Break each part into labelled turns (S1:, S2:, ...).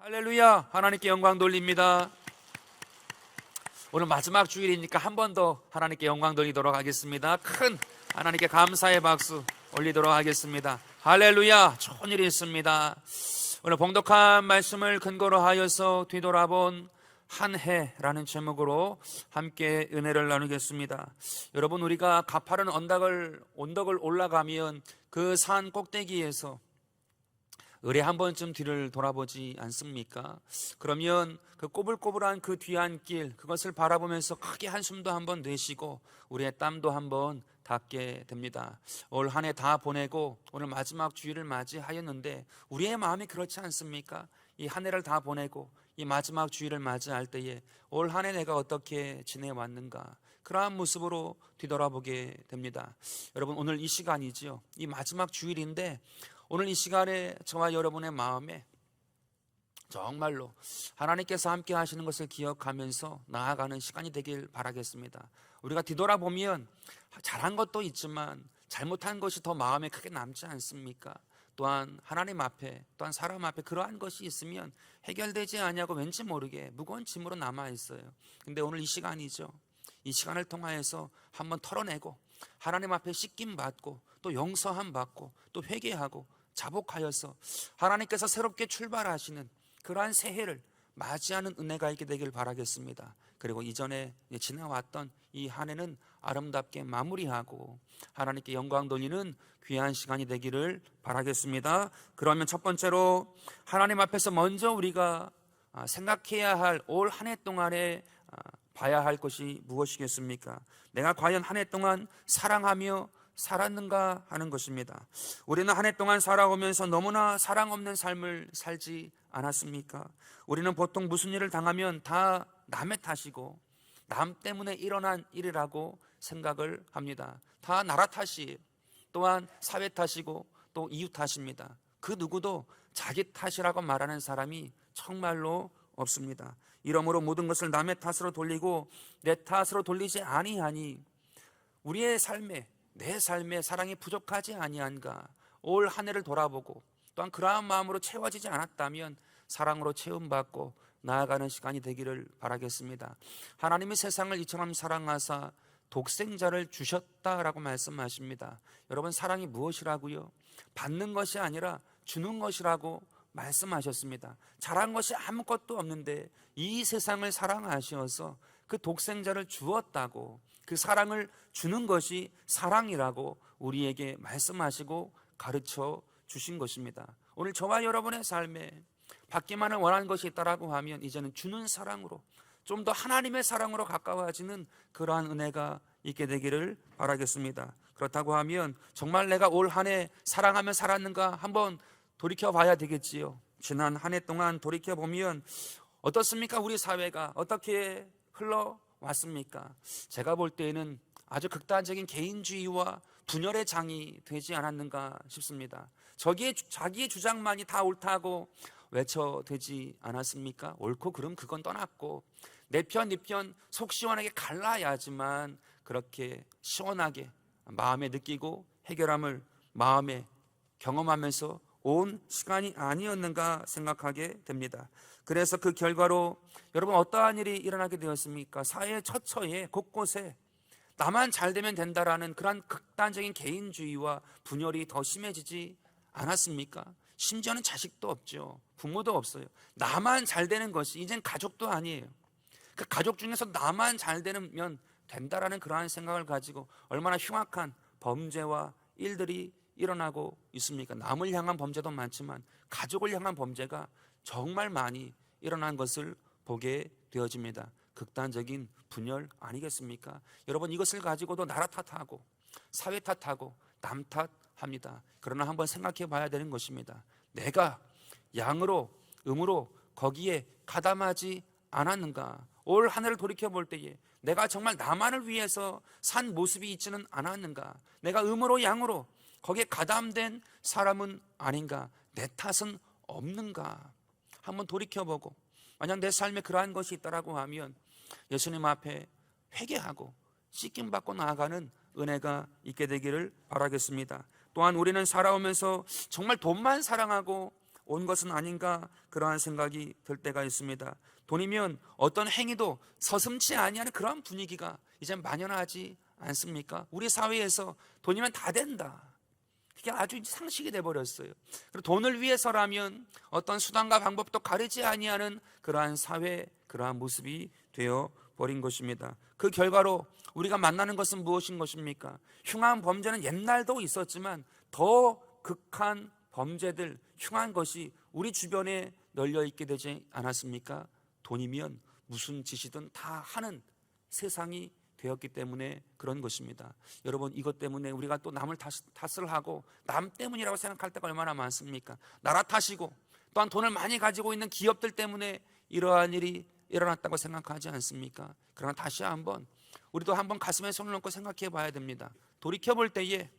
S1: 할렐루야, 하나님께 영광 돌립니다. 오늘 마지막 주일이니까 한 번 더 하나님께 영광 돌리도록 하겠습니다. 큰 하나님께 감사의 박수 올리도록 하겠습니다. 할렐루야, 좋은 일이 있습니다. 오늘 봉독한 말씀을 근거로 하여서 뒤돌아본 한 해라는 제목으로 함께 은혜를 나누겠습니다. 여러분, 우리가 가파른 언덕을 올라가면 그 산 꼭대기에서 의례 한 번쯤 뒤를 돌아보지 않습니까? 그러면 그 꼬불꼬불한 그 뒤안길, 그것을 바라보면서 크게 한숨도 한번 내쉬고 우리의 땀도 한번 닦게 됩니다. 올 한 해 다 보내고 오늘 마지막 주일을 맞이하였는데 우리의 마음이 그렇지 않습니까? 이 한 해를 다 보내고 이 마지막 주일을 맞이할 때에 올 한 해 내가 어떻게 지내왔는가, 그러한 모습으로 뒤돌아보게 됩니다. 여러분, 오늘 이 시간이지요, 이 마지막 주일인데 오늘 이 시간에 저와 여러분의 마음에 정말로 하나님께서 함께 하시는 것을 기억하면서 나아가는 시간이 되길 바라겠습니다. 우리가 뒤돌아보면 잘한 것도 있지만 잘못한 것이 더 마음에 크게 남지 않습니까? 또한 하나님 앞에, 또한 사람 앞에 그러한 것이 있으면 해결되지 않냐고 왠지 모르게 무거운 짐으로 남아있어요. 근데 오늘 이 시간이죠. 이 시간을 통하여서 한번 털어내고 하나님 앞에 씻김 받고 또 용서함 받고 또 회개하고 자복하여서 하나님께서 새롭게 출발하시는 그러한 새해를 맞이하는 은혜가 있게 되길 바라겠습니다. 그리고 이전에 지나왔던 이 한 해는 아름답게 마무리하고 하나님께 영광 돌리는 귀한 시간이 되기를 바라겠습니다. 그러면 첫 번째로 하나님 앞에서 먼저 우리가 생각해야 할 올 한 해 동안에 봐야 할 것이 무엇이겠습니까? 내가 과연 한 해 동안 사랑하며 살았는가 하는 것입니다. 우리는 한 해 동안 살아오면서 너무나 사랑 없는 삶을 살지 않았습니까? 우리는 보통 무슨 일을 당하면 다 남의 탓이고 남 때문에 일어난 일이라고 생각을 합니다. 다 나라 탓이에요. 또한 사회 탓이고 또 이웃 탓입니다. 그 누구도 자기 탓이라고 말하는 사람이 정말로 없습니다. 이러므로 모든 것을 남의 탓으로 돌리고 내 탓으로 돌리지 아니하니 우리의 삶에, 내 삶에 사랑이 부족하지 아니한가, 올 한 해를 돌아보고 또한 그러한 마음으로 채워지지 않았다면 사랑으로 채움받고 나아가는 시간이 되기를 바라겠습니다. 하나님이 세상을 이처럼 사랑하사 독생자를 주셨다라고 말씀하십니다. 여러분, 사랑이 무엇이라고요? 받는 것이 아니라 주는 것이라고 말씀하셨습니다. 잘한 것이 아무것도 없는데 이 세상을 사랑하셔서 그 독생자를 주었다고, 그 사랑을 주는 것이 사랑이라고 우리에게 말씀하시고 가르쳐 주신 것입니다. 오늘 저와 여러분의 삶에 받기만을 원하는 것이 있다라고 하면 이제는 주는 사랑으로, 좀 더 하나님의 사랑으로 가까워지는 그러한 은혜가 있게 되기를 바라겠습니다. 그렇다고 하면 정말 내가 올 한 해 사랑하며 살았는가 한번 돌이켜 봐야 되겠지요. 지난 한 해 동안 돌이켜 보면 어떻습니까? 우리 사회가 어떻게 흘러왔습니까? 제가 볼 때에는 아주 극단적인 개인주의와 분열의 장이 되지 않았는가 싶습니다. 자기의 주장만이 다 옳다고 외쳐대지 않았습니까? 옳고 그름 그건 떠났고 내 편, 네 편 속 시원하게 갈라야지만 그렇게 시원하게 마음에 느끼고 해결함을 마음에 경험하면서 온 시간이 아니었는가 생각하게 됩니다. 그래서 그 결과로 여러분 어떠한 일이 일어나게 되었습니까? 사회 처처에 곳곳에 나만 잘 되면 된다라는 그런 극단적인 개인주의와 분열이 더 심해지지 않았습니까? 심지어는 자식도 없죠. 부모도 없어요. 나만 잘 되는 것이 이젠 가족도 아니에요. 그 가족 중에서 나만 잘 되면 된다라는 그러한 생각을 가지고 얼마나 흉악한 범죄와 일들이 일어나고 있습니까? 남을 향한 범죄도 많지만 가족을 향한 범죄가 정말 많이 일어난 것을 보게 되어집니다. 극단적인 분열 아니겠습니까? 여러분, 이것을 가지고도 나라 탓하고 사회 탓하고 남 탓합니다. 그러나 한번 생각해 봐야 되는 것입니다. 내가 양으로 음으로 거기에 가담하지 않았는가? 올 한 해를 돌이켜 볼 때에 내가 정말 나만을 위해서 산 모습이 있지는 않았는가? 내가 음으로 양으로 거기에 가담된 사람은 아닌가? 내 탓은 없는가? 한번 돌이켜보고 만약 내 삶에 그러한 것이 있다라고 하면 예수님 앞에 회개하고 씻김받고 나아가는 은혜가 있게 되기를 바라겠습니다. 또한 우리는 살아오면서 정말 돈만 사랑하고 온 것은 아닌가 그러한 생각이 들 때가 있습니다. 돈이면 어떤 행위도 서슴지 아니하는 그러한 분위기가 이제 만연하지 않습니까? 우리 사회에서 돈이면 다 된다, 그게 아주 상식이 돼버렸어요. 그리고 돈을 위해서라면 어떤 수단과 방법도 가리지 아니하는 그러한 사회, 그러한 모습이 되어버린 것입니다. 그 결과로 우리가 만나는 것은 무엇인 것입니까? 흉한 범죄는 옛날도 있었지만 더 극한 범죄들, 흉한 것이 우리 주변에 널려있게 되지 않았습니까? 돈이면 무슨 짓이든 다 하는 세상이 되었기 때문에 그런 것입니다. 여러분, 이것 때문에 우리가 또 남을 탓을 하고 남 때문이라고 생각할 때가 얼마나 많습니까? 나라 탓이고 또한 돈을 많이 가지고 있는 기업들 때문에 이러한 일이 일어났다고 생각하지 않습니까? 그러나 다시 한번 우리도 한번 가슴에 손을 얹고 생각해 봐야 됩니다. 돌이켜볼 때에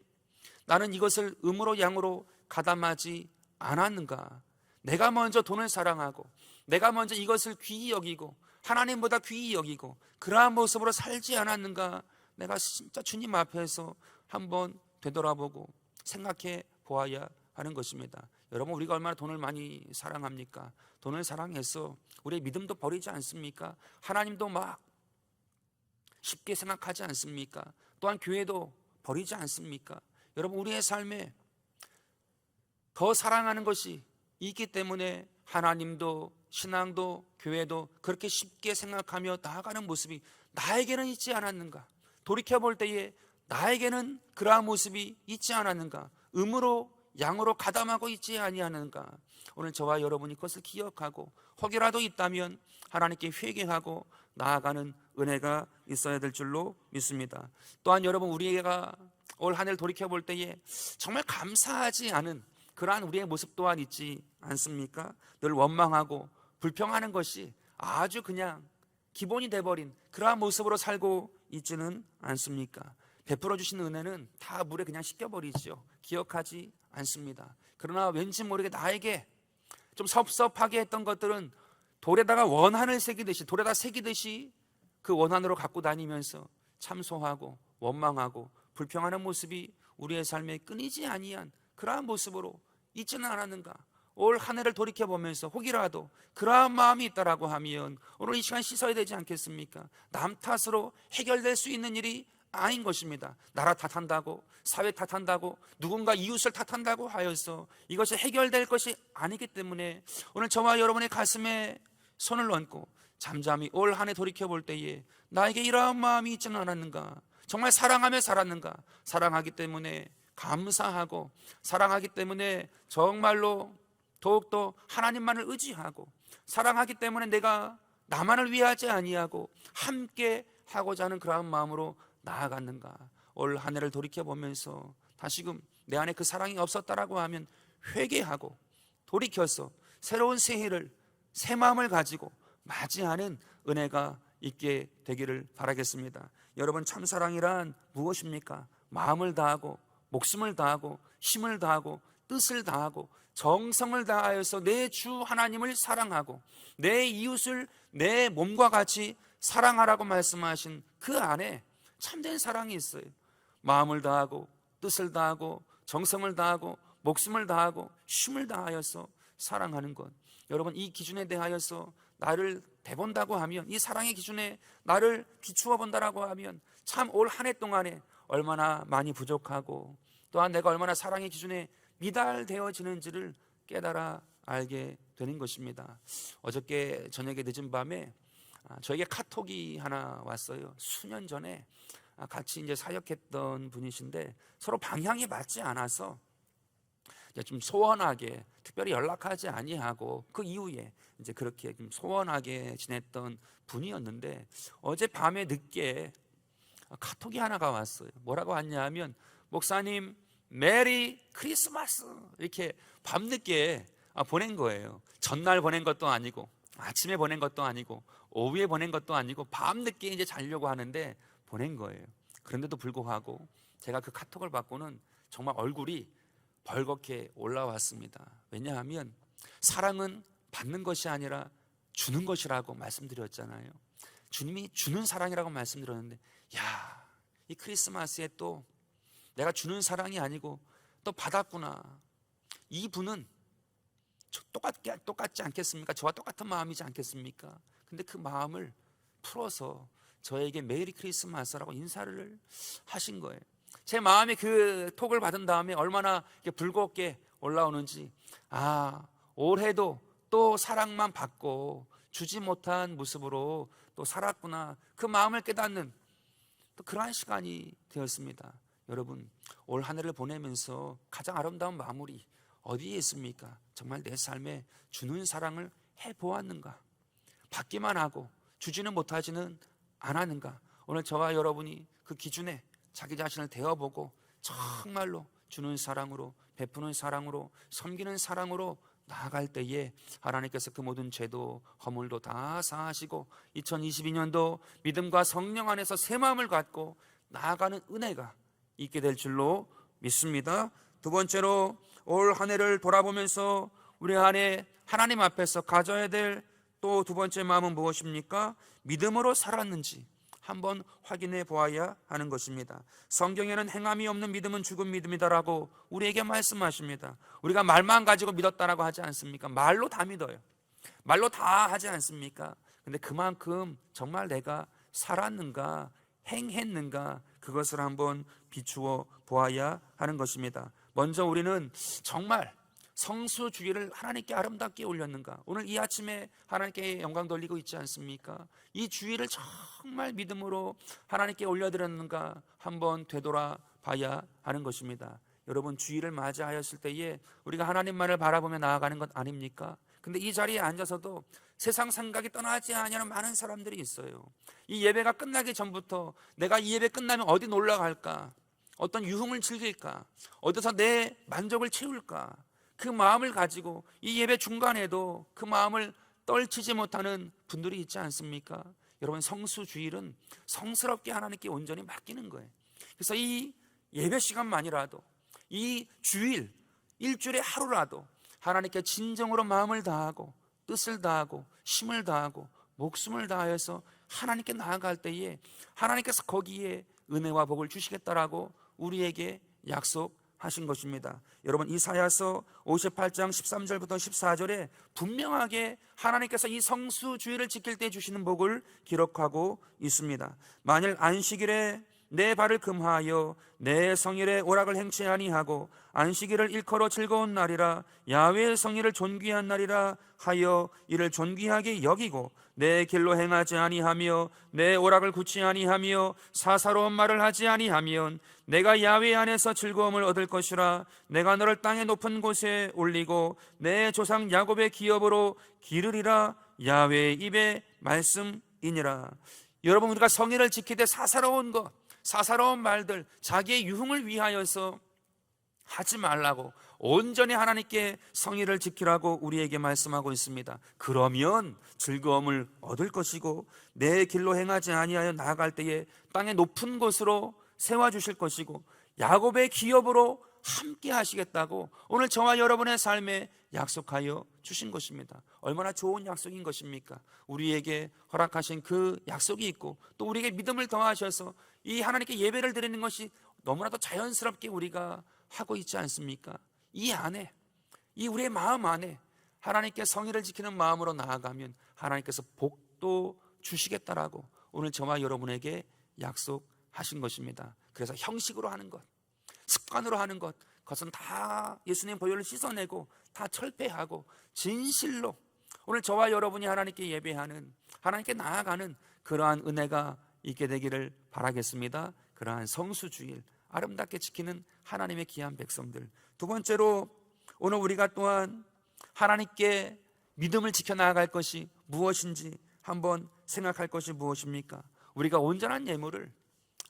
S1: 나는 이것을 음으로 양으로 가담하지 않았는가? 내가 먼저 돈을 사랑하고 내가 먼저 이것을 귀히 여기고 하나님보다 귀히 여기고 그러한 모습으로 살지 않았는가? 내가 진짜 주님 앞에서 한번 되돌아보고 생각해 보아야 하는 것입니다. 여러분, 우리가 얼마나 돈을 많이 사랑합니까? 돈을 사랑해서 우리의 믿음도 버리지 않습니까? 하나님도 막 쉽게 생각하지 않습니까? 또한 교회도 버리지 않습니까? 여러분, 우리의 삶에 더 사랑하는 것이 있기 때문에 하나님도 신앙도 교회도 그렇게 쉽게 생각하며 나아가는 모습이 나에게는 있지 않았는가? 돌이켜볼 때에 나에게는 그러한 모습이 있지 않았는가? 음으로 양으로 가담하고 있지 아니하는가? 오늘 저와 여러분이 그것을 기억하고 혹이라도 있다면 하나님께 회개하고 나아가는 은혜가 있어야 될 줄로 믿습니다. 또한 여러분, 우리가 올 한 해를 돌이켜볼 때에 정말 감사하지 않은 그러한 우리의 모습 또한 있지 않습니까? 늘 원망하고 불평하는 것이 아주 그냥 기본이 돼버린 그러한 모습으로 살고 있지는 않습니까? 베풀어 주신 은혜는 다 물에 그냥 씻겨버리죠. 기억하지 않습니다. 그러나 왠지 모르게 나에게 좀 섭섭하게 했던 것들은 돌에다가 원한을 새기듯이, 돌에다 새기듯이 그 원한으로 갖고 다니면서 참소하고 원망하고 불평하는 모습이 우리의 삶에 끊이지 아니한 그러한 모습으로 있지는 않았는가? 올 한 해를 돌이켜보면서 혹이라도 그러한 마음이 있다라고 하면 오늘 이 시간 씻어야 되지 않겠습니까? 남 탓으로 해결될 수 있는 일이 아닌 것입니다. 나라 탓한다고, 사회 탓한다고, 누군가 이웃을 탓한다고 하여서 이것이 해결될 것이 아니기 때문에 오늘 저와 여러분의 가슴에 손을 얹고 잠잠히 올 한 해 돌이켜볼 때에 나에게 이러한 마음이 있지는 않았는가? 정말 사랑하며 살았는가? 사랑하기 때문에 감사하고 사랑하기 때문에 정말로 더욱더 하나님만을 의지하고 사랑하기 때문에 내가 나만을 위하지 아니하고 함께 하고자 하는 그러한 마음으로 나아갔는가? 올 한 해를 돌이켜보면서 다시금 내 안에 그 사랑이 없었다라고 하면 회개하고 돌이켜서 새로운 새해를 새 마음을 가지고 맞이하는 은혜가 있게 되기를 바라겠습니다. 여러분, 참사랑이란 무엇입니까? 마음을 다하고 목숨을 다하고 힘을 다하고 뜻을 다하고 정성을 다하여서 내 주 하나님을 사랑하고 내 이웃을 내 몸과 같이 사랑하라고 말씀하신 그 안에 참된 사랑이 있어요. 마음을 다하고 뜻을 다하고 정성을 다하고 목숨을 다하고 힘을 다하여서 사랑하는 것. 여러분, 이 기준에 대하여서 나를 대본다고 하면, 이 사랑의 기준에 나를 비추어 본다라고 하면 참 올 한 해 동안에 얼마나 많이 부족하고 또한 내가 얼마나 사랑의 기준에 미달되어지는지를 깨달아 알게 되는 것입니다. 어저께 저녁에 늦은 밤에 저에게 카톡이 하나 왔어요. 수년 전에 같이 이제 사역했던 분이신데 서로 방향이 맞지 않아서 좀 소원하게 특별히 연락하지 아니하고 그 이후에 이제 그렇게 좀 소원하게 지냈던 분이었는데 어제 밤에 늦게 카톡이 하나가 왔어요. 뭐라고 왔냐 하면, 목사님 메리 크리스마스, 이렇게 밤늦게 보낸 거예요. 전날 보낸 것도 아니고 아침에 보낸 것도 아니고 오후에 보낸 것도 아니고 밤늦게 이제 자려고 하는데 보낸 거예요. 그런데도 불구하고 제가 그 카톡을 받고는 정말 얼굴이 벌겋게 올라왔습니다. 왜냐하면 사랑은 받는 것이 아니라 주는 것이라고 말씀드렸잖아요. 주님이 주는 사랑이라고 말씀드렸는데, 야, 이 크리스마스에 또 내가 주는 사랑이 아니고 또 받았구나. 이분은 똑같지 않겠습니까? 저와 똑같은 마음이지 않겠습니까? 근데 그 마음을 풀어서 저에게 메리 크리스마스라고 인사를 하신 거예요. 제 마음에 그 톡을 받은 다음에 얼마나 불겁게 올라오는지, 올해도 또 사랑만 받고 주지 못한 모습으로 또 살았구나, 그 마음을 깨닫는 또 그러한 시간이 되었습니다. 여러분, 올 한 해를 보내면서 가장 아름다운 마무리 어디에 있습니까? 정말 내 삶에 주는 사랑을 해보았는가? 받기만 하고 주지는 못하지는 않았는가? 오늘 저와 여러분이 그 기준에 자기 자신을 대어보고 정말로 주는 사랑으로, 베푸는 사랑으로, 섬기는 사랑으로 나아갈 때에 하나님께서 그 모든 죄도 허물도 다 사하시고 2022년도 믿음과 성령 안에서 새 마음을 갖고 나아가는 은혜가 있게 될 줄로 믿습니다. 두 번째로, 올 한 해를 돌아보면서 우리 안에 하나님 앞에서 가져야 될 또 두 번째 마음은 무엇입니까? 믿음으로 살았는지 한번 확인해 보아야 하는 것입니다. 성경에는 행함이 없는 믿음은 죽은 믿음이다라고 우리에게 말씀하십니다. 우리가 말만 가지고 믿었다라고 하지 않습니까? 말로 다 믿어요. 말로 다 하지 않습니까? 근데 그만큼 정말 내가 살았는가, 행했는가, 그것을 한번 비추어 보아야 하는 것입니다. 먼저 우리는 정말 성수주의를 하나님께 아름답게 올렸는가? 오늘 이 아침에 하나님께 영광 돌리고 있지 않습니까? 이 주의를 정말 믿음으로 하나님께 올려드렸는가 한번 되돌아 봐야 하는 것입니다. 여러분, 주의를 맞이하였을 때에 우리가 하나님만을 바라보며 나아가는 것 아닙니까? 근데 이 자리에 앉아서도 세상 생각이 떠나지 않으려는 많은 사람들이 있어요. 이 예배가 끝나기 전부터 내가 이 예배 끝나면 어디 놀러 갈까? 어떤 유흥을 즐길까? 어디서 내 만족을 채울까? 그 마음을 가지고 이 예배 중간에도 그 마음을 떨치지 못하는 분들이 있지 않습니까? 여러분, 성수주일은 성스럽게 하나님께 온전히 맡기는 거예요. 그래서 이 예배 시간만이라도, 이 주일, 일주일에 하루라도 하나님께 진정으로 마음을 다하고 뜻을 다하고 힘을 다하고 목숨을 다하여서 하나님께 나아갈 때에 하나님께서 거기에 은혜와 복을 주시겠다라고 우리에게 약속하신 것입니다. 여러분, 이사야서 58장 13절부터 14절에 분명하게 하나님께서 이 성수주의를 지킬 때 주시는 복을 기록하고 있습니다. 만일 안식일에 내 발을 금하여 내 성일에 오락을 행치 아니하고 안식일을 일컬어 즐거운 날이라 야훼의 성일을 존귀한 날이라 하여 이를 존귀하게 여기고 내 길로 행하지 아니하며 내 오락을 굳지 아니하며 사사로운 말을 하지 아니하면 내가 야훼 안에서 즐거움을 얻을 것이라. 내가 너를 땅의 높은 곳에 올리고 내 조상 야곱의 기업으로 기르리라. 야훼의 입의 말씀이니라. 여러분, 우리가 성일을 지키되 사사로운 것, 사사로운 말들, 자기의 유흥을 위하여서 하지 말라고 온전히 하나님께 성의를 지키라고 우리에게 말씀하고 있습니다. 그러면 즐거움을 얻을 것이고 내 길로 행하지 아니하여 나아갈 때에 땅의 높은 곳으로 세워주실 것이고 야곱의 기업으로 함께 하시겠다고 오늘 저와 여러분의 삶에 약속하여 주신 것입니다. 얼마나 좋은 약속인 것입니까? 우리에게 허락하신 그 약속이 있고 또 우리에게 믿음을 더하셔서 이 하나님께 예배를 드리는 것이 너무나도 자연스럽게 우리가 하고 있지 않습니까? 이 안에, 이 우리의 마음 안에 하나님께 성의를 지키는 마음으로 나아가면 하나님께서 복도 주시겠다라고 오늘 저와 여러분에게 약속하신 것입니다. 그래서 형식으로 하는 것, 습관으로 하는 것, 그것은 다 예수님 보혈을 씻어내고 다 철폐하고 진실로 오늘 저와 여러분이 하나님께 예배하는, 하나님께 나아가는 그러한 은혜가 있게 되기를 바라겠습니다. 그러한 성수주일 아름답게 지키는 하나님의 귀한 백성들. 두 번째로, 오늘 우리가 또한 하나님께 믿음을 지켜나갈 것이 무엇인지 한번 생각할 것이 무엇입니까? 우리가 온전한 예물을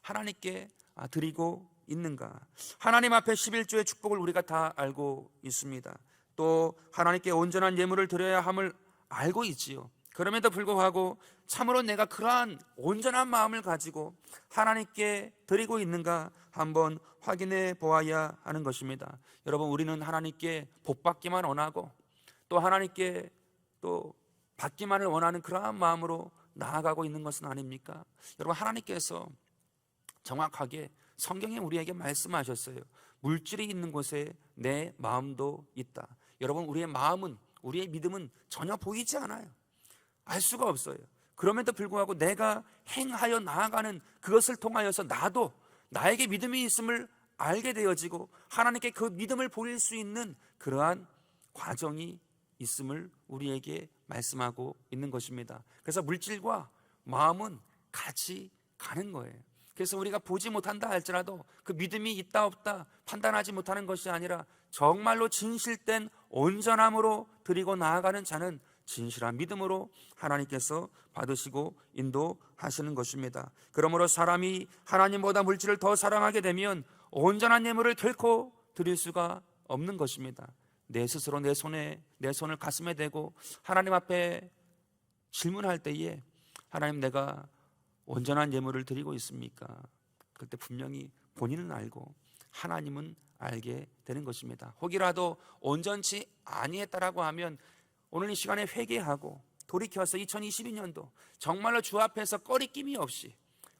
S1: 하나님께 드리고 있는가? 하나님 앞에 11조의 축복을 우리가 다 알고 있습니다. 또 하나님께 온전한 예물을 드려야 함을 알고 있지요. 그럼에도 불구하고 참으로 내가 그러한 온전한 마음을 가지고 하나님께 드리고 있는가 한번 확인해 보아야 하는 것입니다. 여러분, 우리는 하나님께 복받기만 원하고 또 하나님께 또 받기만을 원하는 그러한 마음으로 나아가고 있는 것은 아닙니까? 여러분, 하나님께서 정확하게 성경에 우리에게 말씀하셨어요. 물질이 있는 곳에 내 마음도 있다. 여러분, 우리의 마음은 우리의 믿음은 전혀 보이지 않아요. 알 수가 없어요. 그럼에도 불구하고 내가 행하여 나아가는 그것을 통하여서 나도 나에게 믿음이 있음을 알게 되어지고 하나님께 그 믿음을 보일 수 있는 그러한 과정이 있음을 우리에게 말씀하고 있는 것입니다. 그래서 물질과 마음은 같이 가는 거예요. 그래서 우리가 보지 못한다 할지라도 그 믿음이 있다 없다 판단하지 못하는 것이 아니라 정말로 진실된 온전함으로 드리고 나아가는 자는 진실한 믿음으로 하나님께서 받으시고 인도하시는 것입니다. 그러므로 사람이 하나님보다 물질을 더 사랑하게 되면 온전한 예물을 결코 드릴 수가 없는 것입니다. 내 스스로 내 손을 가슴에 대고 하나님 앞에 질문할 때에 하나님, 내가 온전한 예물을 드리고 있습니까? 그때 분명히 본인은 알고 하나님은 알게 되는 것입니다. 혹이라도 온전치 아니했다라고 하면 오늘 이 시간에 회개하고 돌이켜서 2022년도 정말로 주 앞에서 꺼리낌이 없이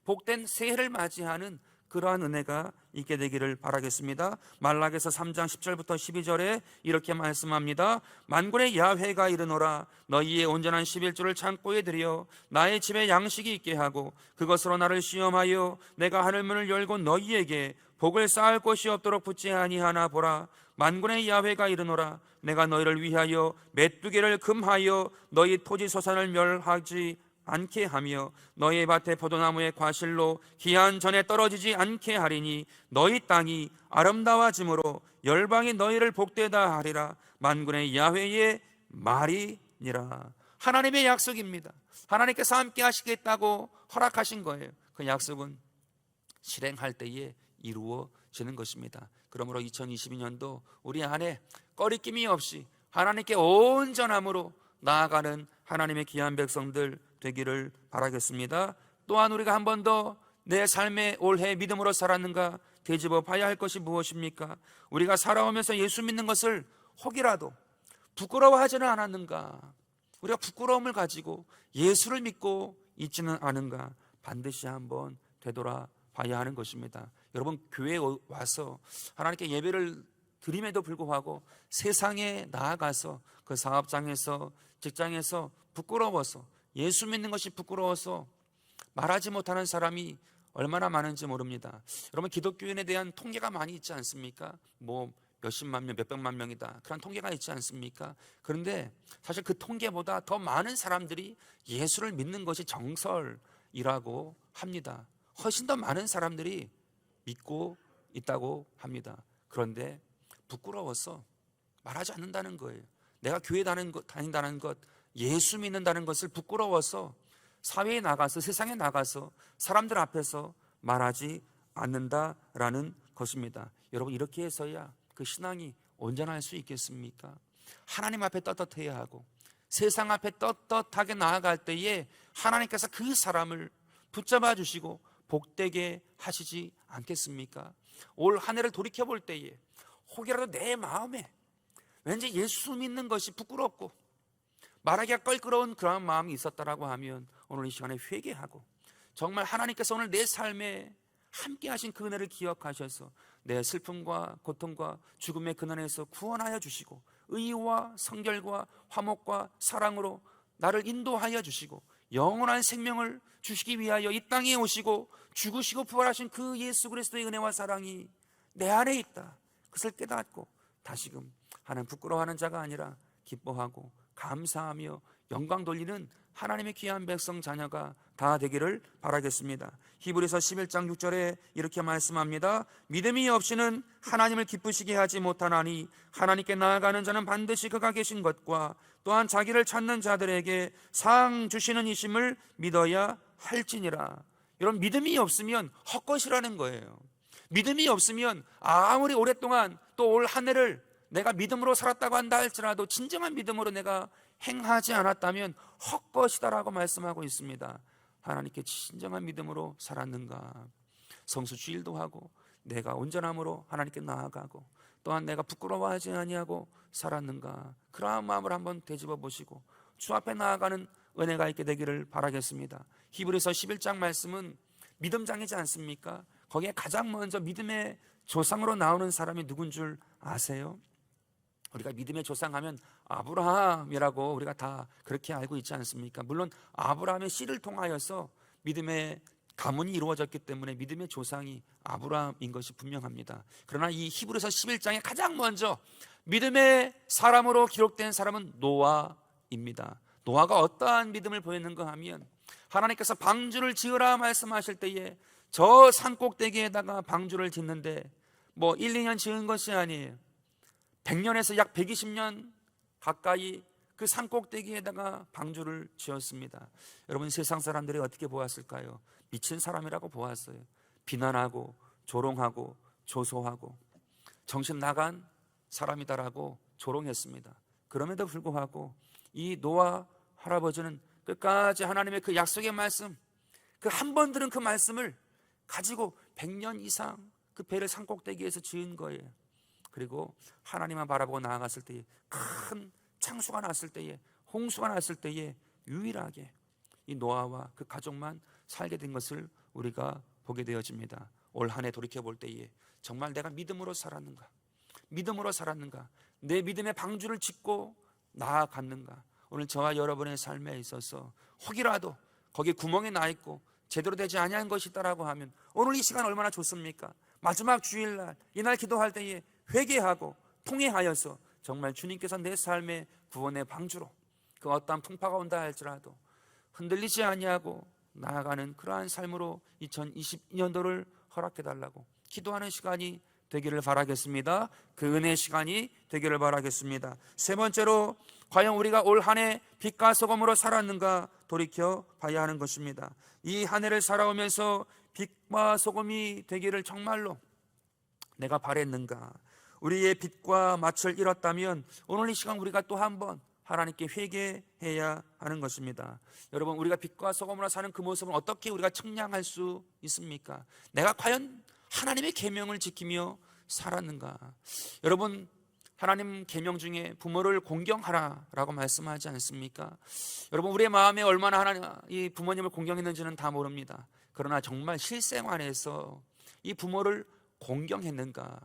S1: 복된 새해를 맞이하는 그러한 은혜가 있게 되기를 바라겠습니다. 말라기서 3장 10절부터 12절에 이렇게 말씀합니다. 만군의 야훼가 이르노라, 너희의 온전한 11조를 창고에 들여 나의 집에 양식이 있게 하고 그것으로 나를 시험하여 내가 하늘문을 열고 너희에게 복을 쌓을 곳이 없도록 붙지 아니하나 보라. 만군의 야훼가 이르노라, 내가 너희를 위하여 메뚜기를 금하여 너희 토지 소산을 멸하지 않게 하며 너희 밭의 포도나무의 과실로 기한 전에 떨어지지 않게 하리니 너희 땅이 아름다워짐으로 열방이 너희를 복되다 하리라. 만군의 야훼의 말이니라. 하나님의 약속입니다. 하나님께서 함께 하시겠다고 허락하신 거예요. 그 약속은 실행할 때에 이루어지는 것입니다. 그러므로 2022년도 우리 안에 꺼리낌이 없이 하나님께 온전함으로 나아가는 하나님의 귀한 백성들 되기를 바라겠습니다. 또한 우리가 한 번 더 내 삶의 올해 믿음으로 살았는가 되짚어 봐야 할 것이 무엇입니까? 우리가 살아오면서 예수 믿는 것을 혹이라도 부끄러워하지는 않았는가? 우리가 부끄러움을 가지고 예수를 믿고 있지는 않은가? 반드시 한번 되돌아봐야 하는 것입니다. 여러분, 교회에 와서 하나님께 예배를 드림에도 불구하고 세상에 나아가서 그 사업장에서 직장에서 부끄러워서 예수 믿는 것이 부끄러워서 말하지 못하는 사람이 얼마나 많은지 모릅니다. 여러분, 기독교인에 대한 통계가 많이 있지 않습니까? 뭐 몇십만 명, 몇백만 명이다, 그런 통계가 있지 않습니까? 그런데 사실 그 통계보다 더 많은 사람들이 예수를 믿는 것이 정설이라고 합니다. 훨씬 더 많은 사람들이 믿고 있다고 합니다. 그런데 부끄러워서 말하지 않는다는 거예요. 내가 교회 다닌다는 것, 예수 믿는다는 것을 부끄러워서 사회에 나가서, 세상에 나가서 사람들 앞에서 말하지 않는다라는 것입니다. 여러분, 이렇게 해서야 그 신앙이 온전할 수 있겠습니까? 하나님 앞에 떳떳해야 하고 세상 앞에 떳떳하게 나아갈 때에 하나님께서 그 사람을 붙잡아 주시고 복되게 하시지 않겠습니까? 올 한 해를 돌이켜 볼 때에 혹이라도 내 마음에 왠지 예수 믿는 것이 부끄럽고 말하기가 껄끄러운 그런 마음이 있었다라고 하면 오늘 이 시간에 회개하고 정말 하나님께서 오늘 내 삶에 함께 하신 그 은혜를 기억하셔서 내 슬픔과 고통과 죽음의 근원에서 구원하여 주시고 의와 성결과 화목과 사랑으로 나를 인도하여 주시고 영원한 생명을 주시기 위하여 이 땅에 오시고 죽으시고 부활하신 그 예수 그리스도의 은혜와 사랑이 내 안에 있다, 그것을 깨닫고 다시금 하나님 부끄러워하는 자가 아니라 기뻐하고 감사하며 영광 돌리는 하나님의 귀한 백성 자녀가 다 되기를 바라겠습니다. 히브리서 11장 6절에 이렇게 말씀합니다. 믿음이 없이는 하나님을 기쁘시게 하지 못하나니 하나님께 나아가는 자는 반드시 그가 계신 것과 또한 자기를 찾는 자들에게 상 주시는 이심을 믿어야 할지니라. 여러분, 믿음이 없으면 헛것이라는 거예요. 믿음이 없으면 아무리 오랫동안 또 올 한 해를 내가 믿음으로 살았다고 한다 할지라도 진정한 믿음으로 내가 행하지 않았다면 헛것이다라고 말씀하고 있습니다. 하나님께 진정한 믿음으로 살았는가? 성수주일도 하고 내가 온전함으로 하나님께 나아가고 또한 내가 부끄러워하지 아니하고 살았는가? 그러한 마음을 한번 되짚어 보시고 주 앞에 나아가는 은혜가 있게 되기를 바라겠습니다. 히브리서 11장 말씀은 믿음장이지 않습니까? 거기에 가장 먼저 믿음의 조상으로 나오는 사람이 누군 줄 아세요? 우리가 믿음의 조상하면 아브라함이라고 우리가 다 그렇게 알고 있지 않습니까? 물론 아브라함의 씨를 통하여서 믿음의 가문이 이루어졌기 때문에 믿음의 조상이 아브라함인 것이 분명합니다. 그러나 이 히브리서 11장에 가장 먼저 믿음의 사람으로 기록된 사람은 노아입니다. 노아가 어떠한 믿음을 보였는가 하면, 하나님께서 방주를 지으라 말씀하실 때에 저 산꼭대기에다가 방주를 짓는데 1, 2년 지은 것이 아니에요. 100년에서 약 120년 가까이 그 산꼭대기에다가 방주를 지었습니다. 여러분, 세상 사람들이 어떻게 보았을까요? 미친 사람이라고 보았어요. 비난하고 조롱하고 조소하고 정신 나간 사람이다라고 조롱했습니다. 그럼에도 불구하고 이 노아 할아버지는 끝까지 하나님의 그 약속의 말씀, 그 한 번 들은 그 말씀을 가지고 100년 이상 그 배를 산꼭대기에서 지은 거예요. 그리고 하나님만 바라보고 나아갔을 때에, 큰 창수가 났을 때에, 홍수가 났을 때에 유일하게 이 노아와 그 가족만 살게 된 것을 우리가 보게 되어집니다. 올 한 해 돌이켜 볼 때에 정말 내가 믿음으로 살았는가? 믿음으로 살았는가? 내 믿음의 방주를 짓고 나아갔는가? 오늘 저와 여러분의 삶에 있어서 혹이라도 거기에 구멍이 나 있고 제대로 되지 아니한 것이 있다라고 하면, 오늘 이 시간 얼마나 좋습니까? 마지막 주일날 이날 기도할 때에 회개하고 통회하여서 정말 주님께서 내 삶의 구원의 방주로, 그 어떠한 풍파가 온다 할지라도 흔들리지 아니하고 나아가는 그러한 삶으로 2022년도를 허락해달라고 기도하는 시간이 되기를 바라겠습니다. 그 은혜의 시간이 되기를 바라겠습니다. 세 번째로, 과연 우리가 올 한 해 빛과 소금으로 살았는가 돌이켜 봐야 하는 것입니다. 이 한 해를 살아오면서 빛과 소금이 되기를 정말로 내가 바랬는가? 우리의 빛과 맛을 잃었다면 오늘 이 시간 우리가 또 한번 하나님께 회개해야 하는 것입니다. 여러분, 우리가 빛과 소금으로 사는 그 모습은 어떻게 우리가 측량할 수 있습니까? 내가 과연 하나님의 계명을 지키며 살았는가? 여러분, 하나님 계명 중에 부모를 공경하라라고 말씀하지 않습니까? 여러분, 우리의 마음에 얼마나 하나님 이 부모님을 공경했는지는 다 모릅니다. 그러나 정말 실생활에서 이 부모를 공경했는가?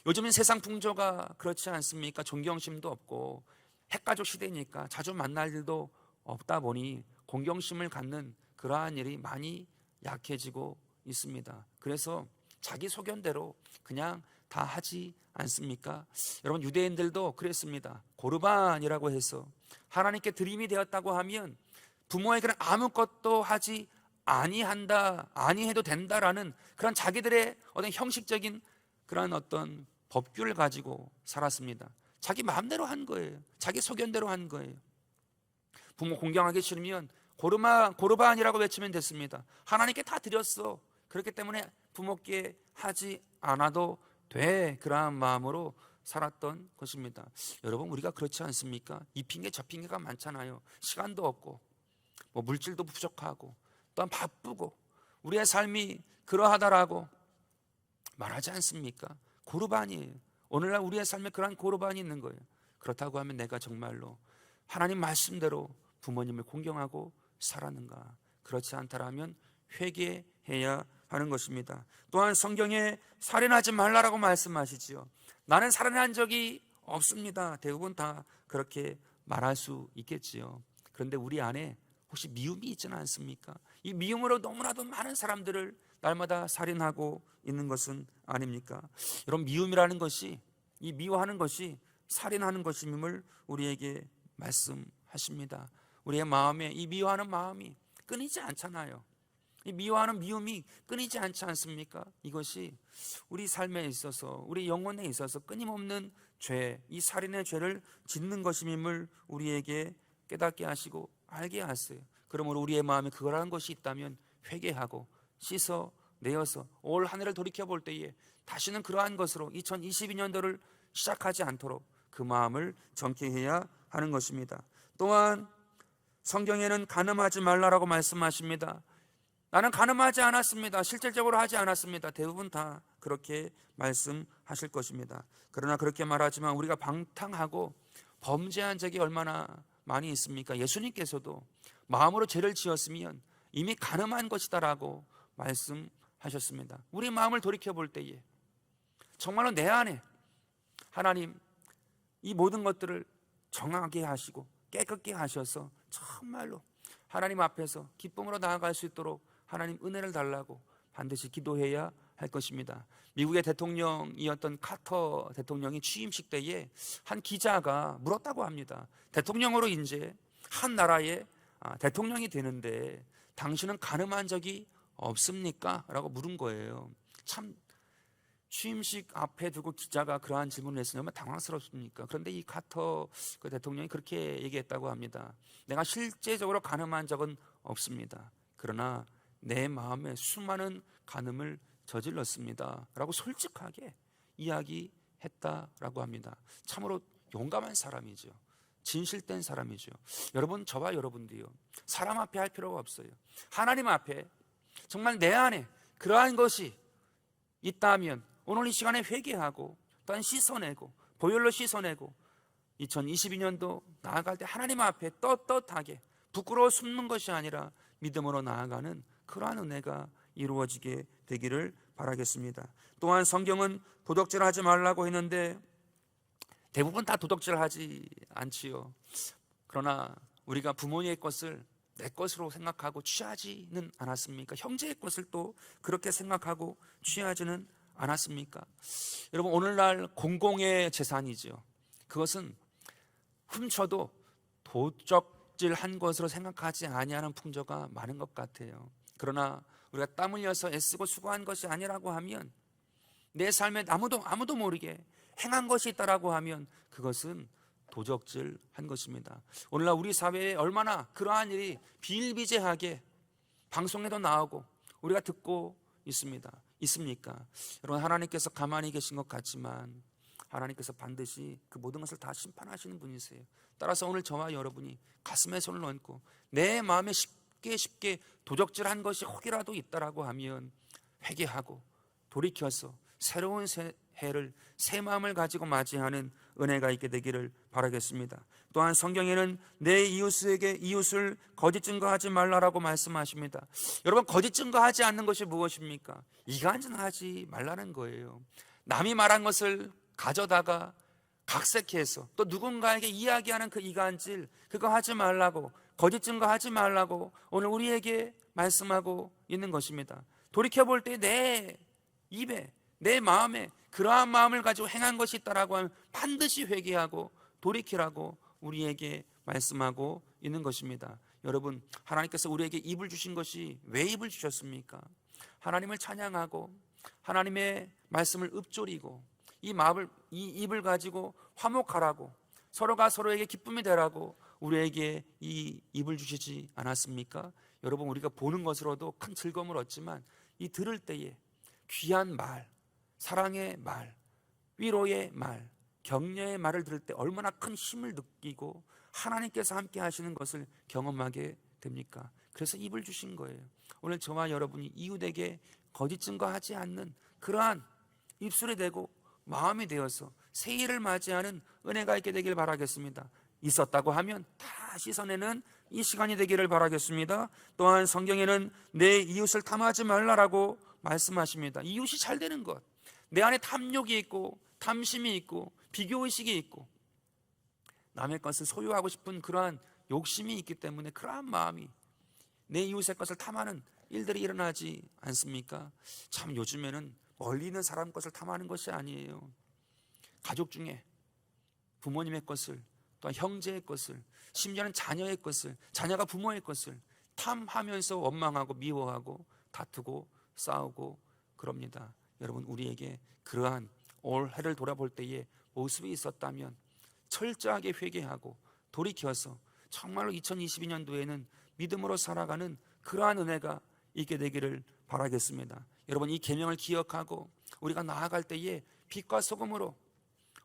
S1: 요즘은 세상 풍조가 그렇지 않습니까? 존경심도 없고 핵가족 시대니까 자주 만날 일도 없다 보니 공경심을 갖는 그러한 일이 많이 약해지고 있습니다. 그래서 자기 소견대로 그냥 다 하지 않습니까? 여러분, 유대인들도 그랬습니다. 고르반이라고 해서 하나님께 드림이 되었다고 하면 부모에게는 아무것도 하지 아니해도 된다라는 그런 자기들의 어떤 형식적인 그런 어떤 법규를 가지고 살았습니다. 자기 마음대로 한 거예요. 자기 소견대로 한 거예요. 부모 공경하기 싫으면 고르반이라고 외치면 됐습니다. 하나님께 다 드렸어. 그렇기 때문에 부모께 하지 않아도 돼. 그러한 마음으로 살았던 것입니다. 여러분, 우리가 그렇지 않습니까? 이 핑계 저 핑계가 많잖아요. 시간도 없고 물질도 부족하고 또한 바쁘고 우리의 삶이 그러하다라고 말하지 않습니까? 고르반이에요. 오늘날 우리의 삶에 그러한 고르반이 있는 거예요. 그렇다고 하면 내가 정말로 하나님 말씀대로 부모님을 공경하고 살았는가? 그렇지 않다라면 회개해야 하는 것입니다. 또한 성경에 살인하지 말라라고 말씀하시지요. 나는 살인한 적이 없습니다. 대부분 다 그렇게 말할 수 있겠지요. 그런데 우리 안에 혹시 미움이 있지는 않습니까? 이 미움으로 너무나도 많은 사람들을 날마다 살인하고 있는 것은 아닙니까? 여러분, 미움이라는 것이, 이 미워하는 것이 살인하는 것임을 우리에게 말씀하십니다. 우리의 마음에 이 미워하는 마음이 끊이지 않잖아요. 이 미워하는 미움이 끊이지 않지 않습니까? 이것이 우리 삶에 있어서, 우리 영혼에 있어서 끊임없는 죄, 이 살인의 죄를 짓는 것임을 우리에게 깨닫게 하시고 알게 하세요. 그러므로 우리의 마음에 그러한 것이 있다면 회개하고 씻어 내어서 올 한 해를 돌이켜 볼 때에 다시는 그러한 것으로 2022년도를 시작하지 않도록 그 마음을 정케해야 하는 것입니다. 또한 성경에는 간음하지 말라라고 말씀하십니다. 나는 간음하지 않았습니다. 실질적으로 하지 않았습니다. 대부분 다 그렇게 말씀하실 것입니다. 그러나 그렇게 말하지만 우리가 방탕하고 범죄한 적이 얼마나 많이 있습니까? 예수님께서도 마음으로 죄를 지었으면 이미 간음한 것이다라고 말씀하셨습니다. 우리 마음을 돌이켜 볼 때에 정말로 내 안에 하나님, 이 모든 것들을 정하게 하시고 깨끗게 하셔서 정말로 하나님 앞에서 기쁨으로 나아갈 수 있도록 하나님 은혜를 달라고 반드시 기도해야 할 것입니다. 미국의 대통령이었던 카터 대통령이 취임식 때에 한 기자가 물었다고 합니다. 대통령으로 이제 한 나라의 대통령이 되는데 당신은 가늠한 적이 없습니까? 라고 물은 거예요. 참 취임식 앞에 두고 기자가 그러한 질문을 했으니 얼마나 당황스럽습니까? 그런데 이 카터 그 대통령이 그렇게 얘기했다고 합니다. 내가 실제적으로 가늠한 적은 없습니다. 그러나 내 마음에 수많은 간음을 저질렀습니다 라고 솔직하게 이야기했다라고 합니다. 참으로 용감한 사람이죠. 진실된 사람이죠. 여러분, 저와 여러분도요, 사람 앞에 할 필요가 없어요. 하나님 앞에 정말 내 안에 그러한 것이 있다면 오늘 이 시간에 회개하고 또한 씻어내고 보혈로 씻어내고 2022년도 나아갈 때 하나님 앞에 떳떳하게 부끄러워 숨는 것이 아니라 믿음으로 나아가는 그러한 은혜가 이루어지게 되기를 바라겠습니다. 또한 성경은 도덕질하지 말라고 했는데 대부분 다 도덕질하지 않지요. 그러나 우리가 부모님의 것을 내 것으로 생각하고 취하지는 않았습니까? 형제의 것을 또 그렇게 생각하고 취하지는 않았습니까? 여러분, 오늘날 공공의 재산이죠. 그것은 훔쳐도 도적질한 것으로 생각하지 아니하는 풍조가 많은 것 같아요. 그러나 우리가 땀 흘려서 애쓰고 수고한 것이 아니라고 하면, 내 삶에 아무도 모르게 행한 것이 있다라고 하면 그것은 도적질한 것입니다. 오늘날 우리 사회에 얼마나 그러한 일이 비일비재하게 방송에도 나오고 우리가 듣고 있습니까? 여러분, 하나님께서 가만히 계신 것 같지만 하나님께서 반드시 그 모든 것을 다 심판하시는 분이세요. 따라서 오늘 저와 여러분이 가슴에 손을 얹고 내 마음에 쉽게 도적질한 것이 혹이라도 있다라고 하면 회개하고 돌이켜서 새로운 해를 새 마음을 가지고 맞이하는 은혜가 있게 되기를 바라겠습니다. 또한 성경에는 내 이웃을 거짓 증거하지 말라라고 말씀하십니다. 여러분, 거짓 증거하지 않는 것이 무엇입니까? 이간질하지 말라는 거예요. 남이 말한 것을 가져다가 각색해서 또 누군가에게 이야기하는 그 이간질, 그거 하지 말라고, 거짓 증거하지 말라고 오늘 우리에게 말씀하고 있는 것입니다. 돌이켜볼 때 내 입에, 내 마음에 그러한 마음을 가지고 행한 것이 있다라고 하면 반드시 회개하고 돌이키라고 우리에게 말씀하고 있는 것입니다. 여러분, 하나님께서 우리에게 입을 주신 것이 왜 입을 주셨습니까? 하나님을 찬양하고 하나님의 말씀을 읊조리고 이 입을 가지고 화목하라고, 서로가 서로에게 기쁨이 되라고 우리에게 이 입을 주시지 않았습니까? 여러분, 우리가 보는 것으로도 큰 즐거움을 얻지만 이 들을 때에 귀한 말, 사랑의 말, 위로의 말, 격려의 말을 들을 때 얼마나 큰 힘을 느끼고 하나님께서 함께 하시는 것을 경험하게 됩니까? 그래서 입을 주신 거예요. 오늘 저와 여러분이 이웃에게 거짓 증거하지 않는 그러한 입술이 되고 마음이 되어서 새해를 맞이하는 은혜가 있게 되길 바라겠습니다. 있었다고 하면 다 씻어내는 이 시간이 되기를 바라겠습니다. 또한 성경에는 내 이웃을 탐하지 말라라고 말씀하십니다. 이웃이 잘 되는 것, 내 안에 탐욕이 있고 탐심이 있고 비교의식이 있고 남의 것을 소유하고 싶은 그러한 욕심이 있기 때문에 그러한 마음이 내 이웃의 것을 탐하는 일들이 일어나지 않습니까? 참 요즘에는 멀리 있는 사람 것을 탐하는 것이 아니에요. 가족 중에 부모님의 것을, 또한 형제의 것을, 심지어는 자녀의 것을, 자녀가 부모의 것을 탐하면서 원망하고 미워하고 다투고 싸우고 그럽니다. 여러분, 우리에게 그러한 올 해를 돌아볼 때의 모습이 있었다면 철저하게 회개하고 돌이켜서 정말로 2022년도에는 믿음으로 살아가는 그러한 은혜가 있게 되기를 바라겠습니다. 여러분, 이 계명을 기억하고 우리가 나아갈 때에 빛과 소금으로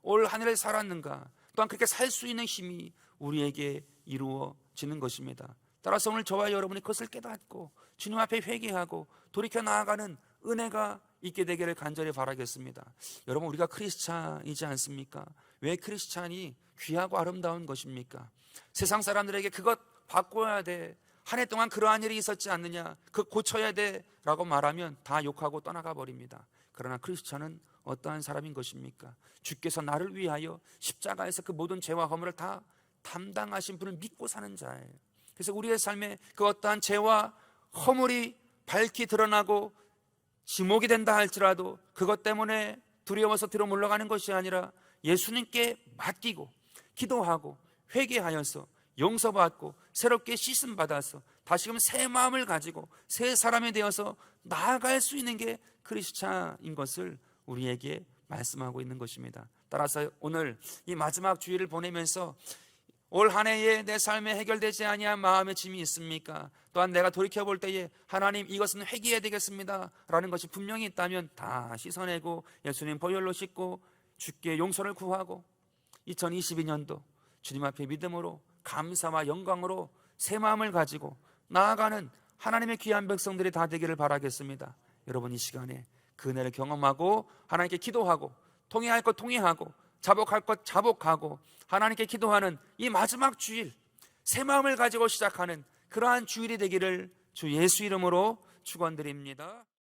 S1: 올 한 해를 살았는가, 또한 그렇게 살 수 있는 힘이 우리에게 이루어지는 것입니다. 따라서 오늘 저와 여러분이 그것을 깨닫고 주님 앞에 회개하고 돌이켜 나아가는 은혜가 있게 되기를 간절히 바라겠습니다. 여러분, 우리가 크리스찬이지 않습니까? 왜 크리스찬이 귀하고 아름다운 것입니까? 세상 사람들에게 그것 바꿔야 돼, 한 해 동안 그러한 일이 있었지 않느냐, 그거 고쳐야 돼 라고 말하면 다 욕하고 떠나가 버립니다. 그러나 크리스찬은 어떠한 사람인 것입니까? 주께서 나를 위하여 십자가에서 그 모든 죄와 허물을 다 담당하신 분을 믿고 사는 자예요. 그래서 우리의 삶에 그 어떠한 죄와 허물이 밝히 드러나고 지목이 된다 할지라도 그것 때문에 두려워서 뒤로 물러가는 것이 아니라 예수님께 맡기고 기도하고 회개하여서 용서받고 새롭게 씻음 받아서 다시금 새 마음을 가지고 새 사람이 되어서 나아갈 수 있는 게 크리스찬인 것을 우리에게 말씀하고 있는 것입니다. 따라서 오늘 이 마지막 주일을 보내면서 올 한 해에 내 삶에 해결되지 아니한 마음의 짐이 있습니까? 또한 내가 돌이켜볼 때에 하나님 이것은 회개해야 되겠습니다 라는 것이 분명히 있다면 다 씻어내고 예수님 보혈로 씻고 주께 용서를 구하고 2022년도 주님 앞에 믿음으로 감사와 영광으로 새 마음을 가지고 나아가는 하나님의 귀한 백성들이 다 되기를 바라겠습니다. 여러분 이 시간에 그 은혜를 경험하고 하나님께 기도하고 통회할 것 통회하고 자복할 것 자복하고 하나님께 기도하는 이 마지막 주일 새 마음을 가지고 시작하는 그러한 주일이 되기를 주 예수 이름으로 축원드립니다.